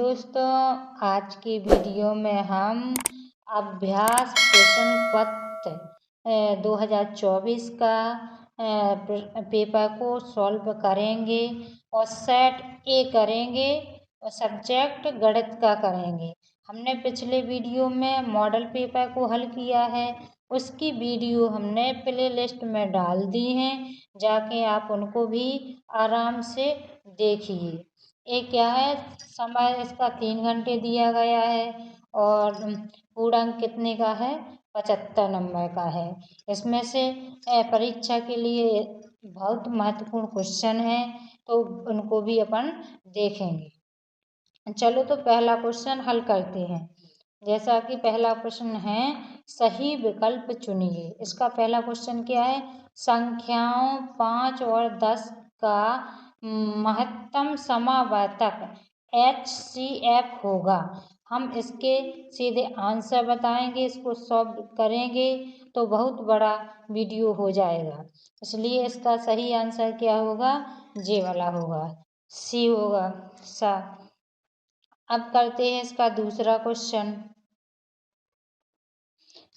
दोस्तों, आज की वीडियो में हम अभ्यास प्रश्न पत्र 2024 का पेपर को सॉल्व करेंगे और सेट ए करेंगे और सब्जेक्ट गणित का करेंगे। हमने पिछले वीडियो में मॉडल पेपर को हल किया है, उसकी वीडियो हमने प्ले लिस्ट में डाल दी हैं, जाके आप उनको भी आराम से देखिए। ये क्या है, समय इसका 3 घंटे दिया गया है और पूर्णांक कितने का है, 75 नंबर का है। इसमें से परीक्षा के लिए बहुत महत्वपूर्ण क्वेश्चन है, तो उनको भी अपन देखेंगे। चलो तो पहला क्वेश्चन हल करते हैं। जैसा कि पहला प्रश्न है, सही विकल्प चुनिए। इसका पहला क्वेश्चन क्या है, संख्याओं 5 और 10 का महत्तम समावर्तक HCF होगा। हम इसके सीधे आंसर बताएंगे, इसको सॉल्व करेंगे तो बहुत बड़ा वीडियो हो जाएगा, इसलिए इसका सही आंसर क्या होगा, जे वाला होगा, सी होगा। अब करते हैं इसका दूसरा क्वेश्चन।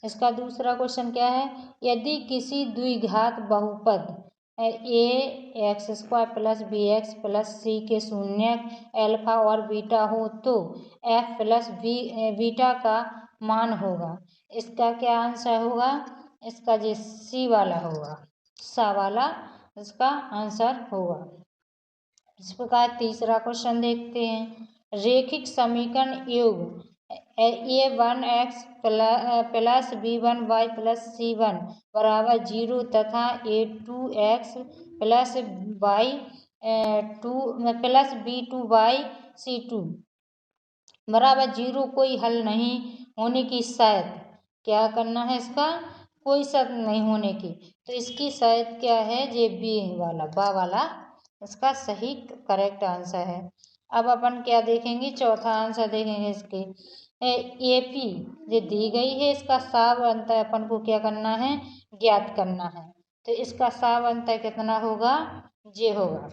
इसका दूसरा क्वेश्चन क्या है, यदि किसी द्विघात बहुपद ax² plus bx plus c के शून्यक अल्फा और बीटा हो तो f प्लस बीटा का मान होगा। इसका क्या आंसर होगा, इसका जो सी वाला होगा, सा वाला इसका आंसर होगा। इस प्रकार तीसरा क्वेश्चन देखते हैं, रेखिक समीकरण योग a1x plus b1y plus c1 बराबर 0 तथा a2x plus plus b2y c2 बराबर 0 कोई हल नहीं होने की शायद क्या करना है, इसका कोई शर्त नहीं होने की, तो इसकी शायद क्या है, जे बी वाला, बा वाला इसका सही करेक्ट आंसर है। अब अपन क्या देखेंगे, चौथा आंसर देखेंगे। इसके AP जो दी गई है, इसका साव अंतर अपन को क्या करना है, ज्ञात करना है। तो इसका साव अंतर कितना होगा, जे होगा,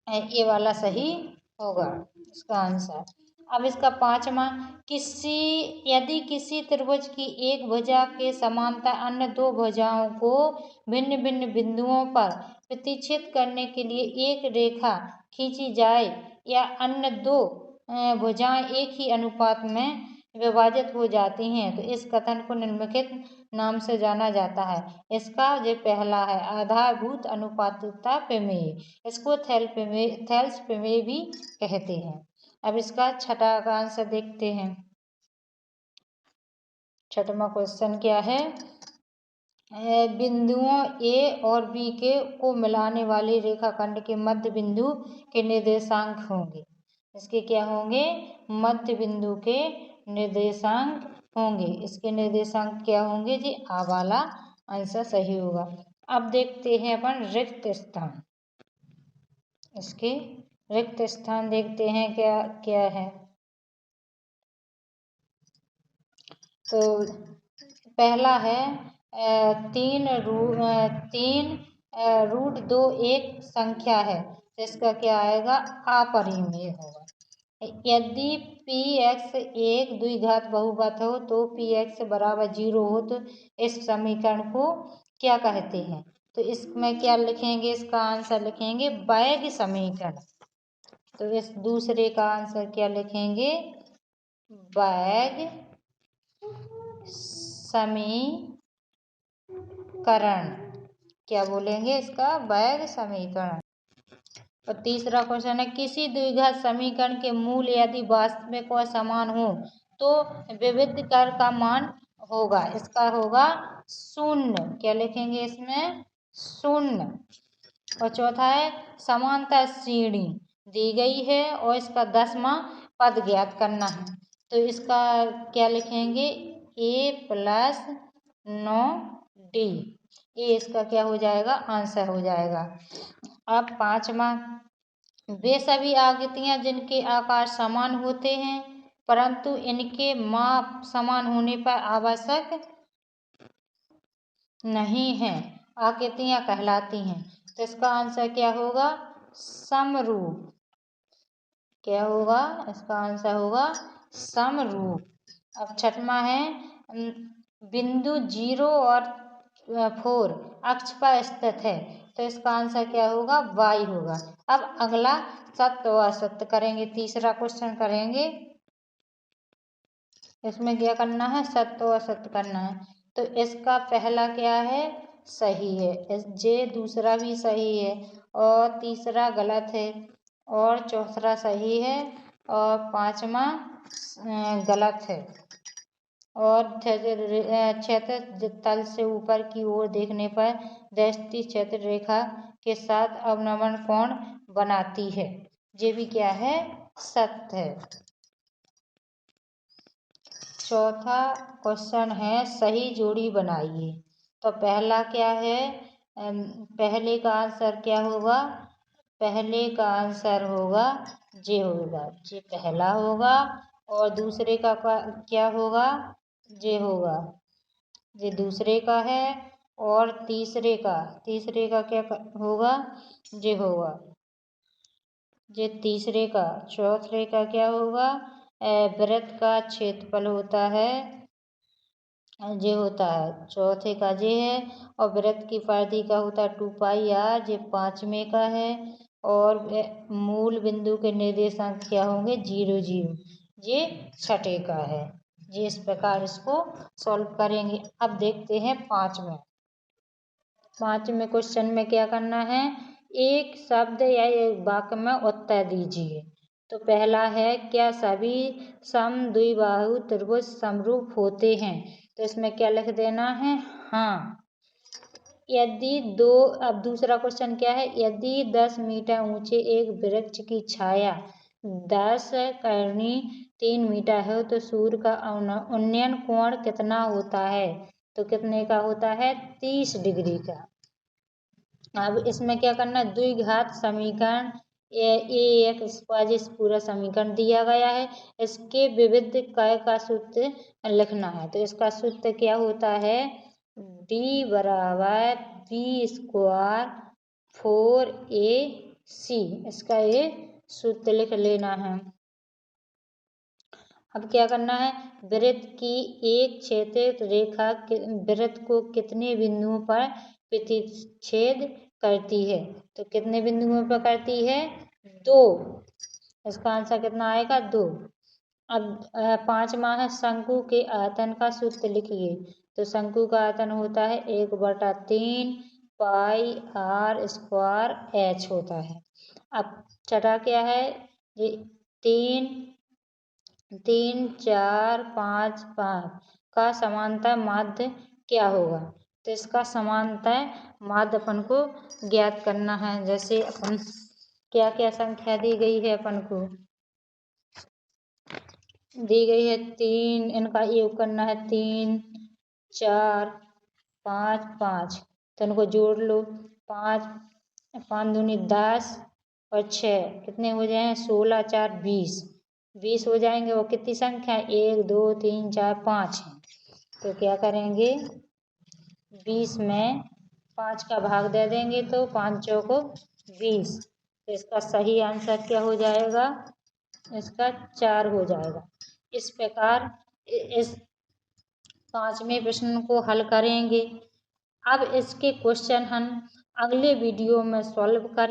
ये वाला सही होगा इसका आंसर। अब इसका पांचवा, यदि किसी त्रिभुज की एक भुजा के समांतर अन्य दो भुजाओं को भिन्न भिन्न बिंदुओं पर प्रतिच्छेद करने के लिए एक रेखा खींची जाए या अन्य दो भुजाएं एक ही अनुपात में विभाजित हो जाती हैं तो इस कथन को निम्नलिखित नाम से जाना जाता है। इसका जो पहला है, आधारभूत अनुपातिकता प्रमेय, इसको थेल्स प्रमेय भी कहते हैं। अब इसका छठा का आंसर देखते हैं। छठवां क्वेश्चन क्या है, बिंदुओं A और B को मिलाने वाले रेखाखंड के मध्य बिंदु के निर्देशांक होंगे। इसके क्या होंगे, मध्य बिंदु के निर्देशांक होंगे। इसके निर्देशांक क्या होंगे जी, आ वाला आंसर सही होगा। अब देखते हैं अपन रिक्त स्थान। इसके रिक्त स्थान देखते हैं क्या क्या है। तो पहला है 3√2 एक संख्या है, तो इसका क्या आएगा, अपरिमेय होगा। यदि px एक द्विघात बहुपद हो तो px बराबर 0 हो तो इस समीकरण को क्या कहते हैं, तो इसमें क्या लिखेंगे, इसका आंसर लिखेंगे वैध समीकरण। तो इस दूसरे का आंसर क्या लिखेंगे, वैध समीकरण। क्या बोलेंगे, इसका वैध समीकरण। और तीसरा क्वेश्चन है, किसी द्विघात समीकरण के मूल यदि वास्तविक और समान हो तो विविध कर का मान होगा। इसका होगा 0, क्या लिखेंगे इसमें, 0। और चौथा है, समांतर श्रेणी दी गई है और इसका 10वां पद ज्ञात करना है, तो इसका क्या लिखेंगे, a प्लस 9d, ये इसका क्या हो जाएगा, आंसर हो जाएगा। अब पांचवा, वे सभी आकृतियां जिनके आकार समान होते हैं परंतु इनके माप समान होने पर आवश्यक नहीं है, आकृतियां कहलाती हैं। तो इसका आंसर क्या होगा, समरूप। क्या होगा? इसका आंसर होगा समरूप। अब छठवां है बिंदु 0 और 4 अक्ष पर स्थित है, तो इसका आंसर क्या होगा? y होगा। अब अगला सत्य व असत्य करेंगे, तीसरा क्वेश्चन करेंगे। इसमें क्या करना है? सत्य व असत्य करना है। तो इसका पहला क्या है? सही है। जे दूसरा भी सही है और तीसरा गलत है और चौथा सही है और पांचवा गलत है। और क्षैतिज तल से ऊपर की ओर देखने पर दृष्टि क्षैतिज रेखा के साथ अवनमन कोण बनाती है। ये भी क्या है? सत्य है। चौथा क्वेश्चन है सही जोड़ी बनाइए। तो पहला क्या है? पहले का आंसर क्या होगा? पहले का आंसर होगा जे होगा, जे पहला होगा। और दूसरे का क्या होगा? जे होगा, जे दूसरे का है। और तीसरे का क्या होगा? जे होगा, जे तीसरे का। चौथे का क्या होगा? वृत्त का क्षेत्रफल होता है, जे होता है। चौथे का जे है। और वृत्त की परिधि का होता है 2πr, जे पांचवें का है। और मूल बिंदु के निर्देशांक क्या होंगे? 0 0, ये छठे का है। ये इस प्रकार इसको सॉल्व करेंगे। अब देखते हैं पांचवें क्वेश्चन में क्या करना है? एक शब्द या एक वाक्य में उत्तर दीजिए। तो पहला है क्या सभी समद्विबाहु त्रिभुज समरूप होते हैं? तो इसमें क्या लिख देना है? हाँ। यदि अब दूसरा क्वेश्चन क्या है? यदि 10 मीटर ऊंचे एक वृक्ष की छाया 10 करनी 3 मीटर है तो सूर्य का उन्नयन कोण कितना होता है? तो कितने का होता है? 30 डिग्री का। अब इसमें क्या करना है? द्विघात समीकरण ax² पूरा समीकरण दिया गया है। इसके विविध क का सूत्र लिखना है। तो इसका सूत्र क्या होता है? d बराबर b² 4ac, इसका ये सूत्र लिख लेना है। अब क्या करना है? वृत्त की एक क्षैतिज रेखा वृत्त को कितने बिंदुओं पर प्रतिच्छेद करती है? तो कितने बिंदुओं पर करती है? 2। इसका आंसर कितना आएगा? 2। अब पांचवा है शंकु के आयतन का सूत्र लिखिए। तो शंकु का आयतन होता है 1/3 πr² होता है। अब छठा क्या है? 3 3 4 5 5 का समांतर माध्य क्या होगा? तो इसका समांतर माध्य अपन को ज्ञात करना है। जैसे अपन क्या क्या संख्या दी गई है? अपन को दी गई है 3, इनका योग करना है 3 4 5 5, तो इनको जोड़ लो। 5 5 दूनी 10 और 6 कितने हो जाए? 16 4 20 20 हो जाएंगे। वो कितनी संख्या? 1 2 3 4 5 है। तो क्या करेंगे? 20 में 5 का भाग दे देंगे तो 5 चौको 20। तो इसका सही आंसर क्या हो जाएगा? इसका 4 हो जाएगा। इस प्रकार इस पांचवें प्रश्न को हल करेंगे। अब इसके क्वेश्चन हम अगले वीडियो में सॉल्व करें।